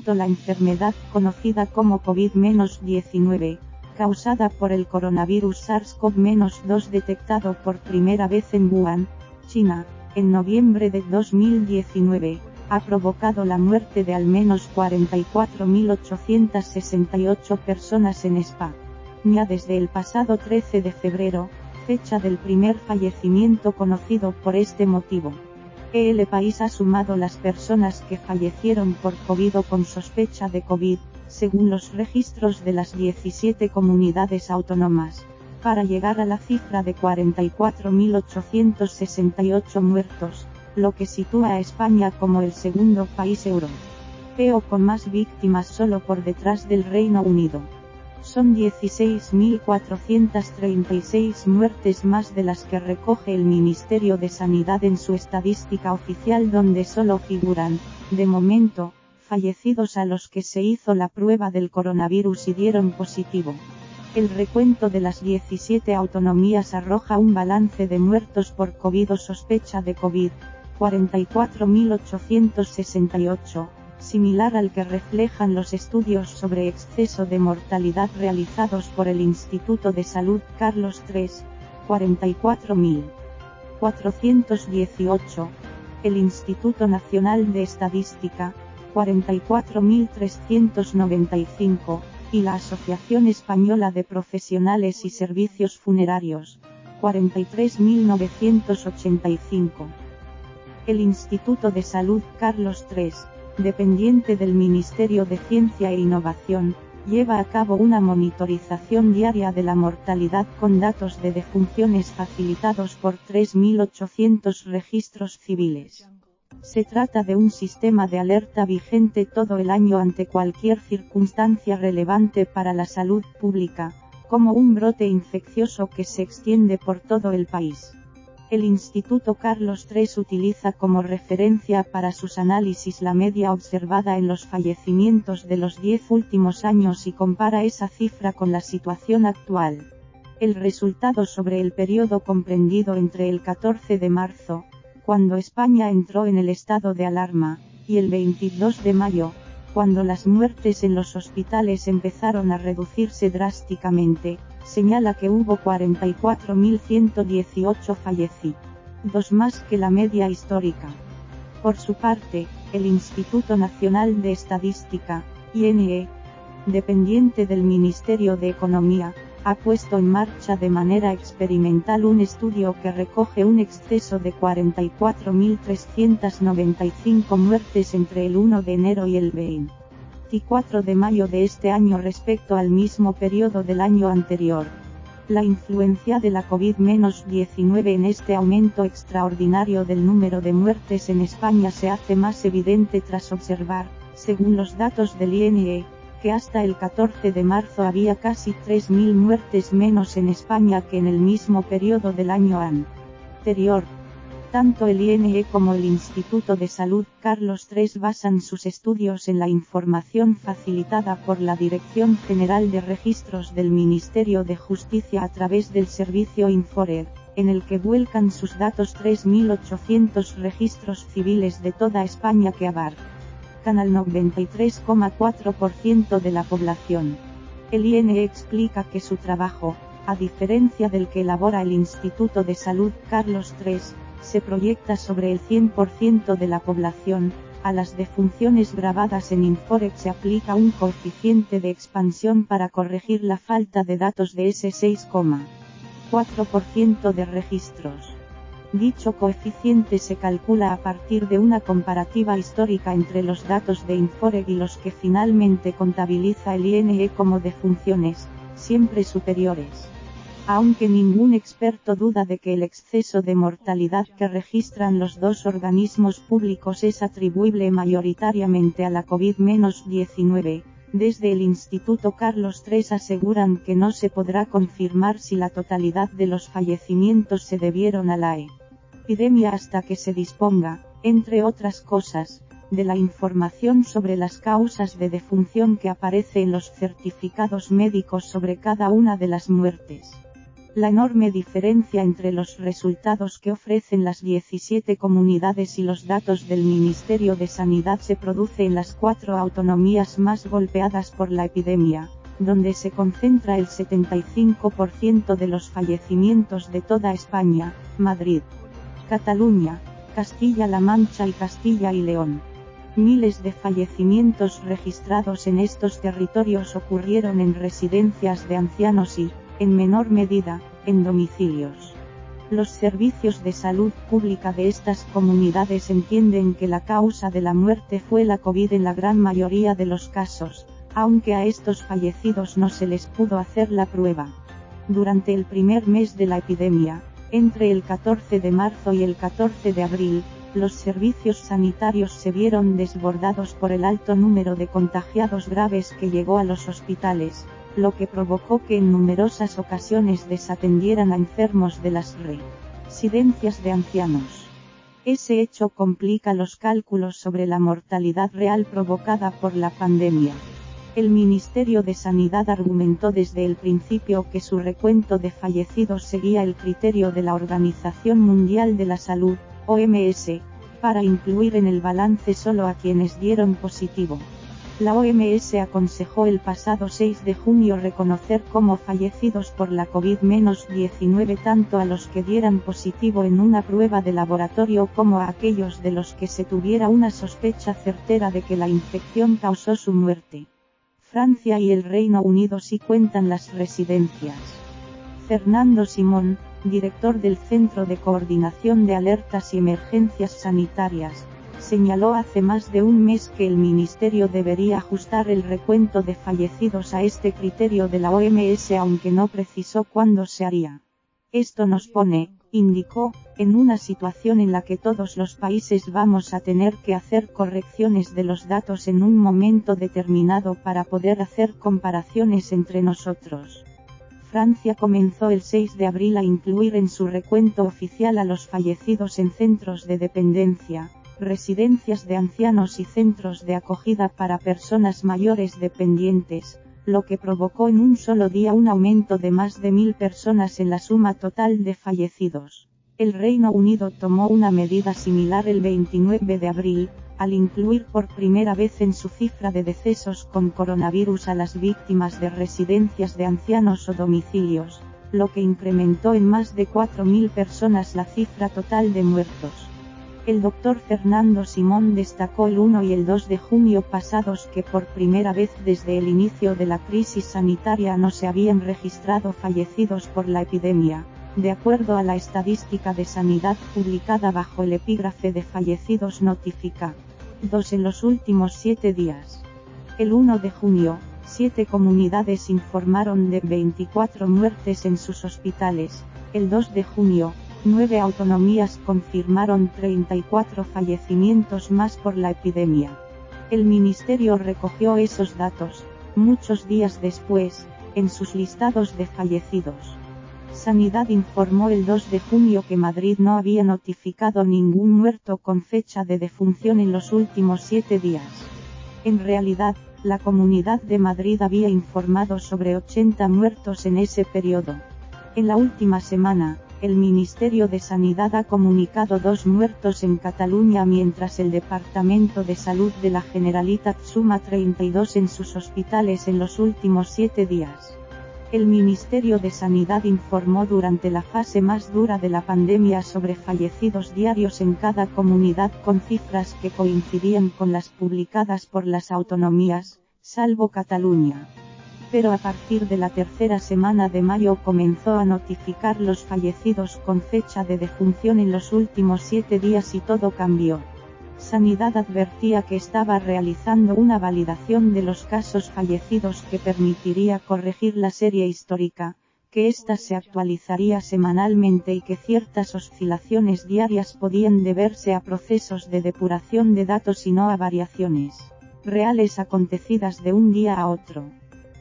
La enfermedad conocida como COVID-19, causada por el coronavirus SARS-CoV-2 detectado por primera vez en Wuhan, China, en noviembre de 2019, ha provocado la muerte de al menos 44.868 personas en España. Desde el pasado 13 de febrero, fecha del primer fallecimiento conocido por este motivo. El país ha sumado las personas que fallecieron por COVID o con sospecha de COVID, según los registros de las 17 comunidades autónomas, para llegar a la cifra de 44.868 muertos, lo que sitúa a España como el segundo país europeo con más víctimas solo por detrás del Reino Unido. Son 16.436 muertes más de las que recoge el Ministerio de Sanidad en su estadística oficial, donde solo figuran, de momento, fallecidos a los que se hizo la prueba del coronavirus y dieron positivo. El recuento de las 17 autonomías arroja un balance de muertos por COVID o sospecha de COVID, 44.868. Similar al que reflejan los estudios sobre exceso de mortalidad realizados por el Instituto de Salud Carlos III, 44.418, el Instituto Nacional de Estadística, 44.395, y la Asociación Española de Profesionales y Servicios Funerarios, 43.985. El Instituto de Salud Carlos III, dependiente del Ministerio de Ciencia e Innovación, lleva a cabo una monitorización diaria de la mortalidad con datos de defunciones facilitados por 3.800 registros civiles. Se trata de un sistema de alerta vigente todo el año ante cualquier circunstancia relevante para la salud pública, como un brote infeccioso que se extiende por todo el país. El Instituto Carlos III utiliza como referencia para sus análisis la media observada en los fallecimientos de los 10 últimos años y compara esa cifra con la situación actual. El resultado sobre el periodo comprendido entre el 14 de marzo, cuando España entró en el estado de alarma, y el 22 de mayo, cuando las muertes en los hospitales empezaron a reducirse drásticamente, señala que hubo 44.118 fallecidos más que la media histórica. Por su parte, el Instituto Nacional de Estadística, INE, dependiente del Ministerio de Economía, ha puesto en marcha de manera experimental un estudio que recoge un exceso de 44.395 muertes entre el 1 de enero y el 24 de mayo de este año respecto al mismo periodo del año anterior. La influencia de la COVID-19 en este aumento extraordinario del número de muertes en España se hace más evidente tras observar, según los datos del INE, que hasta el 14 de marzo había casi 3.000 muertes menos en España que en el mismo periodo del año anterior. Tanto el INE como el Instituto de Salud Carlos III basan sus estudios en la información facilitada por la Dirección General de Registros del Ministerio de Justicia a través del servicio Infored, en el que vuelcan sus datos 3.800 registros civiles de toda España que abarcan al 93,4% de la población. El INE explica que su trabajo, a diferencia del que elabora el Instituto de Salud Carlos III, se proyecta sobre el 100% de la población. A las defunciones grabadas en Infored se aplica un coeficiente de expansión para corregir la falta de datos de ese 6,4% de registros. Dicho coeficiente se calcula a partir de una comparativa histórica entre los datos de Infored y los que finalmente contabiliza el INE como defunciones, siempre superiores. Aunque ningún experto duda de que el exceso de mortalidad que registran los dos organismos públicos es atribuible mayoritariamente a la COVID-19, desde el Instituto Carlos III aseguran que no se podrá confirmar si la totalidad de los fallecimientos se debieron a la epidemia hasta que se disponga, entre otras cosas, de la información sobre las causas de defunción que aparece en los certificados médicos sobre cada una de las muertes. La enorme diferencia entre los resultados que ofrecen las 17 comunidades y los datos del Ministerio de Sanidad se produce en las 4 autonomías más golpeadas por la epidemia, donde se concentra el 75% de los fallecimientos de toda España: Madrid, Cataluña, Castilla-La Mancha y Castilla y León. Miles de fallecimientos registrados en estos territorios ocurrieron en residencias de ancianos y, en menor medida, en domicilios. Los servicios de salud pública de estas comunidades entienden que la causa de la muerte fue la COVID en la gran mayoría de los casos, aunque a estos fallecidos no se les pudo hacer la prueba. Durante el primer mes de la epidemia, entre el 14 de marzo y el 14 de abril, los servicios sanitarios se vieron desbordados por el alto número de contagiados graves que llegó a los hospitales, lo que provocó que en numerosas ocasiones desatendieran a enfermos de las residencias de ancianos. Ese hecho complica los cálculos sobre la mortalidad real provocada por la pandemia. El Ministerio de Sanidad argumentó desde el principio que su recuento de fallecidos seguía el criterio de la Organización Mundial de la Salud, OMS, para incluir en el balance solo a quienes dieron positivo. La OMS aconsejó el pasado 6 de junio reconocer como fallecidos por la COVID-19 tanto a los que dieran positivo en una prueba de laboratorio como a aquellos de los que se tuviera una sospecha certera de que la infección causó su muerte. Francia y el Reino Unido sí cuentan las residencias. Fernando Simón, director del Centro de Coordinación de Alertas y Emergencias Sanitarias, señaló hace más de un mes que el Ministerio debería ajustar el recuento de fallecidos a este criterio de la OMS, aunque no precisó cuándo se haría. Esto nos pone, indicó, en una situación en la que todos los países vamos a tener que hacer correcciones de los datos en un momento determinado para poder hacer comparaciones entre nosotros. Francia comenzó el 6 de abril a incluir en su recuento oficial a los fallecidos en centros de dependencia, residencias de ancianos y centros de acogida para personas mayores dependientes, lo que provocó en un solo día un aumento de más de 1000 personas en la suma total de fallecidos. El Reino Unido tomó una medida similar el 29 de abril, al incluir por primera vez en su cifra de decesos con coronavirus a las víctimas de residencias de ancianos o domicilios, lo que incrementó en más de 4000 personas la cifra total de muertos. El doctor Fernando Simón destacó el 1 y el 2 de junio pasados que por primera vez desde el inicio de la crisis sanitaria no se habían registrado fallecidos por la epidemia, de acuerdo a la estadística de sanidad publicada bajo el epígrafe de fallecidos notifica. 2 en los últimos 7 días. El 1 de junio, 7 comunidades informaron de 24 muertes en sus hospitales. El 2 de junio, 9 autonomías confirmaron 34 fallecimientos más por la epidemia. El ministerio recogió esos datos, muchos días después, en sus listados de fallecidos. Sanidad informó el 2 de junio que Madrid no había notificado ningún muerto con fecha de defunción en los últimos 7 días. En realidad, la Comunidad de Madrid había informado sobre 80 muertos en ese periodo. En la última semana, el Ministerio de Sanidad ha comunicado 2 muertos en Cataluña mientras el Departamento de Salud de la Generalitat suma 32 en sus hospitales en los últimos 7 días. El Ministerio de Sanidad informó durante la fase más dura de la pandemia sobre fallecidos diarios en cada comunidad con cifras que coincidían con las publicadas por las autonomías, salvo Cataluña. Pero a partir de la tercera semana de mayo comenzó a notificar los fallecidos con fecha de defunción en los últimos 7 días y todo cambió. Sanidad advertía que estaba realizando una validación de los casos fallecidos que permitiría corregir la serie histórica, que ésta se actualizaría semanalmente y que ciertas oscilaciones diarias podían deberse a procesos de depuración de datos y no a variaciones reales acontecidas de un día a otro.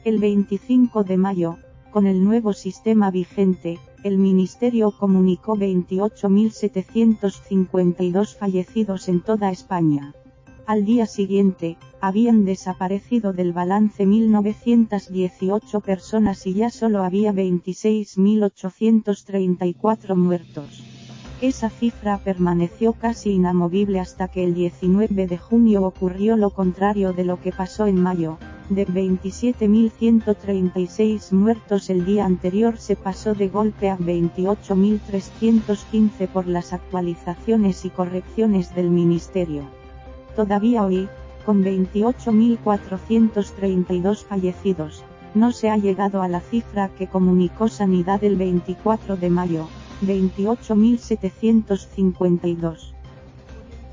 El 25 de mayo, con el nuevo sistema vigente, el Ministerio comunicó 28.752 fallecidos en toda España. Al día siguiente, habían desaparecido del balance 1918 personas y ya solo había 26.834 muertos. Esa cifra permaneció casi inamovible hasta que el 19 de junio ocurrió lo contrario de lo que pasó en mayo. De 27.136 muertos el día anterior se pasó de golpe a 28.315 por las actualizaciones y correcciones del Ministerio. Todavía hoy, con 28.432 fallecidos, no se ha llegado a la cifra que comunicó Sanidad el 24 de mayo. 28.752.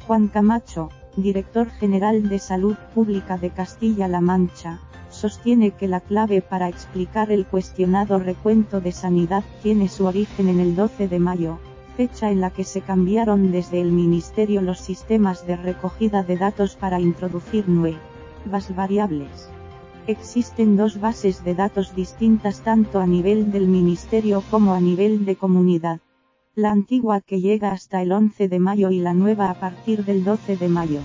Juan Camacho, director general de Salud Pública de Castilla-La Mancha, sostiene que la clave para explicar el cuestionado recuento de sanidad tiene su origen en el 12 de mayo, fecha en la que se cambiaron desde el Ministerio los sistemas de recogida de datos para introducir nuevas variables. Existen dos bases de datos distintas tanto a nivel del Ministerio como a nivel de comunidad. La antigua que llega hasta el 11 de mayo y la nueva a partir del 12 de mayo.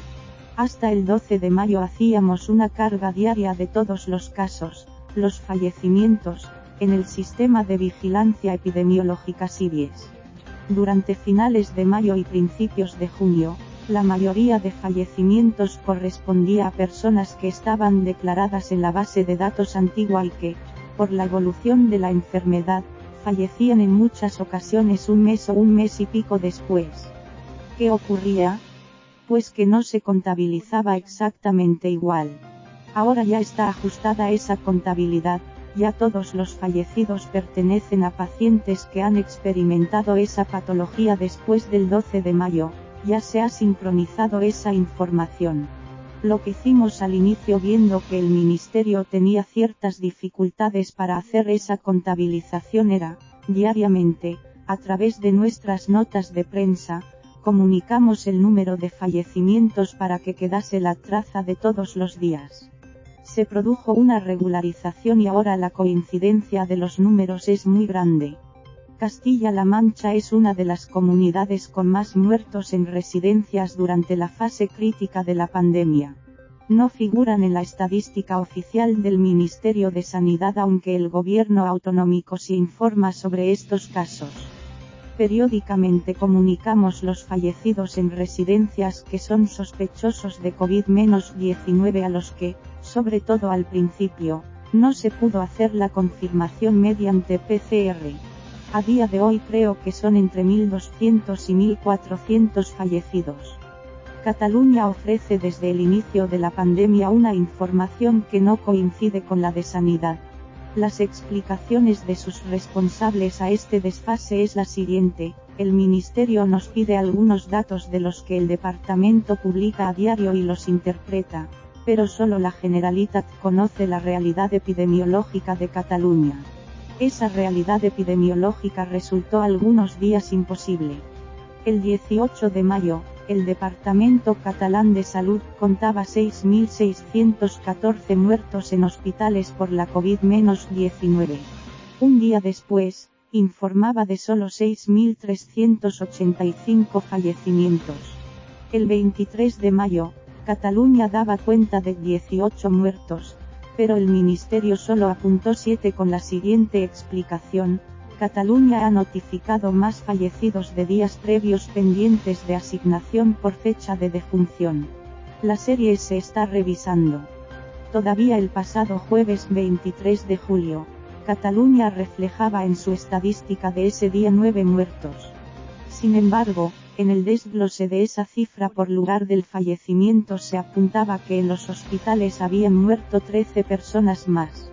Hasta el 12 de mayo hacíamos una carga diaria de todos los casos, los fallecimientos, en el sistema de vigilancia epidemiológica SIVIES. Durante finales de mayo y principios de junio, la mayoría de fallecimientos correspondía a personas que estaban declaradas en la base de datos antigua y que, por la evolución de la enfermedad, fallecían en muchas ocasiones un mes o un mes y pico después. ¿Qué ocurría? Pues que no se contabilizaba exactamente igual. Ahora ya está ajustada esa contabilidad, ya todos los fallecidos pertenecen a pacientes que han experimentado esa patología después del 12 de mayo. Ya se ha sincronizado esa información. Lo que hicimos al inicio viendo que el Ministerio tenía ciertas dificultades para hacer esa contabilización era, diariamente, a través de nuestras notas de prensa, comunicamos el número de fallecimientos para que quedase la traza de todos los días. Se produjo una regularización y ahora la coincidencia de los números es muy grande. Castilla-La Mancha es una de las comunidades con más muertos en residencias durante la fase crítica de la pandemia. No figuran en la estadística oficial del Ministerio de Sanidad aunque el gobierno autonómico sí informa sobre estos casos. Periódicamente comunicamos los fallecidos en residencias que son sospechosos de COVID-19 a los que, sobre todo al principio, no se pudo hacer la confirmación mediante PCR. A día de hoy creo que son entre 1.200 y 1.400 fallecidos. Cataluña ofrece desde el inicio de la pandemia una información que no coincide con la de Sanidad. Las explicaciones de sus responsables a este desfase es la siguiente: el Ministerio nos pide algunos datos de los que el departamento publica a diario y los interpreta, pero solo la Generalitat conoce la realidad epidemiológica de Cataluña. Esa realidad epidemiológica resultó algunos días imposible. El 18 de mayo, el Departamento Catalán de Salud contaba 6.614 muertos en hospitales por la COVID-19. Un día después, informaba de solo 6.385 fallecimientos. El 23 de mayo, Cataluña daba cuenta de 18 muertos, pero el Ministerio solo apuntó 7 con la siguiente explicación: Cataluña ha notificado más fallecidos de días previos pendientes de asignación por fecha de defunción. La serie se está revisando. Todavía el pasado jueves 23 de julio, Cataluña reflejaba en su estadística de ese día 9 muertos. Sin embargo, en el desglose de esa cifra por lugar del fallecimiento se apuntaba que en los hospitales habían muerto 13 personas más.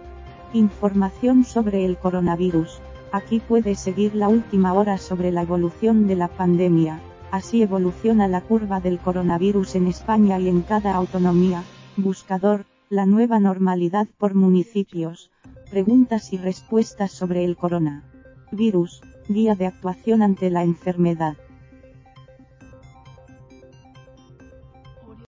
Información sobre el coronavirus. Aquí puede seguir la última hora sobre la evolución de la pandemia. Así evoluciona la curva del coronavirus en España y en cada autonomía. Buscador, la nueva normalidad por municipios. Preguntas y respuestas sobre el coronavirus. Guía de actuación ante la enfermedad.